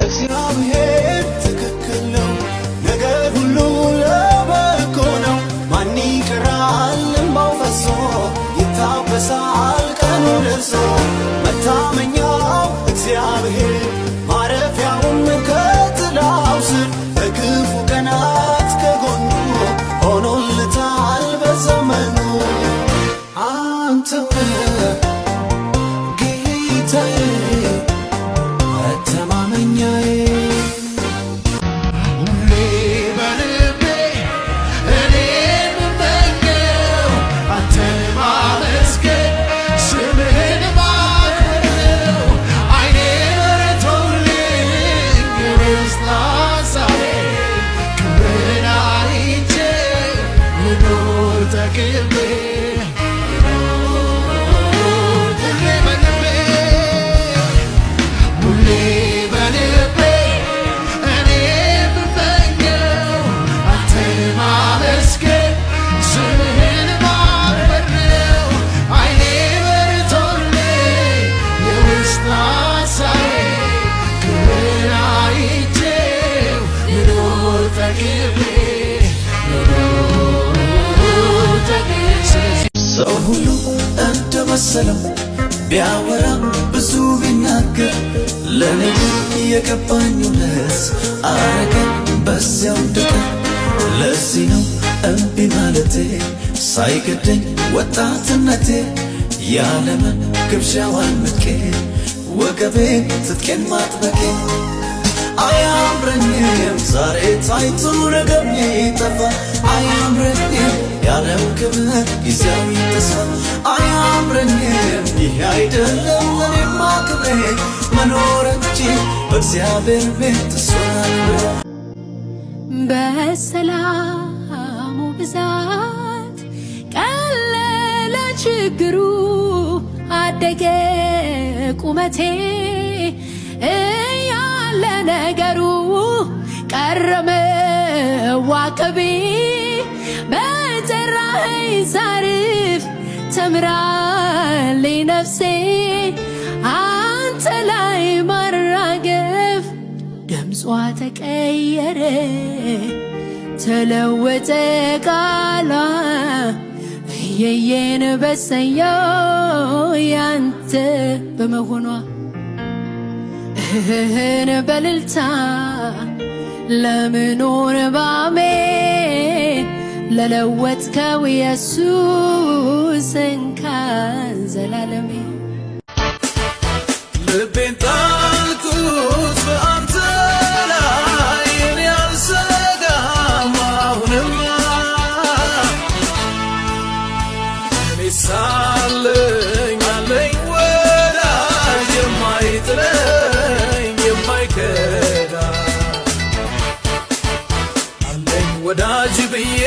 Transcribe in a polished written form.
እግዚአብሔር ትክክል ነው ነገር ሁሉ ለበጎ ነው ማን ይቀራል እንባው ፈሶ ይታበሳል ቀኑ ደርሶ መታመኛው እግዚአብሔር ማረፊያውም ከጥላው ስር በክፉ ቀናት ከጎኑ ሆኖለታል በዘመኑ አንተ ጌታዬ መተማመኛዬ ሁሌ በልቤ እኔ የምመኘው አንተን ማመስገን ስምህን ማክበር ነው ዓይኔ በርቶልኝ የውስጥ ሐሳቤ ክብርህን አይቼ ልኖር ተክቤ ሰው ሁሉ እንደመሰለው ቢያወራም ብዙ ቢናገር ለኔ የገባኝ እውነት አረገኝ በዚያው ድቀር ለዚህ ነው እምቢ ማለቴ ሳይገደኝ ወጣትነቴ ያለምን ግብዣዋን ንቄ ወገቤን ትጥቄን ማጥበቄ አያምረኝም ዛሬ ታይቶ ነገ የሚጠፋ አያምረኝም ያለም ክብር ጊዜያዊ ተስፋ አያምረኝም ይህ አይደለም ለኔማ ክብሬ መኖር እንጂ በእግዚአብሔር ቤት እሱን አክብሬ በሰላሙ ብዛት ቀለለ ችግሩ አደገ ቁመቴ እያለ ነገሩ ቀረመ ዋከቤ በጠራኸኝ ሳርፍ ተምራለች ነፍሴ አንተ ላይ ማራገፍ ድምጿ ተቀየረ ተለወጠ ቃሏ እየየን በሰየው ያንተ በመሆኗ እህን በልልታ ለምኖር ባሜን ለለወጥከው ኢየሱስን ከዘላለሜ ልቤን ጣልኩት በአንተ ላይ እኔ አልሰጋም አሁንማ እኔ ሳለኝ አለኝ ወዳጅ የማይጥለኝ የማይከዳ አለኝ ወዳጅ ብዬ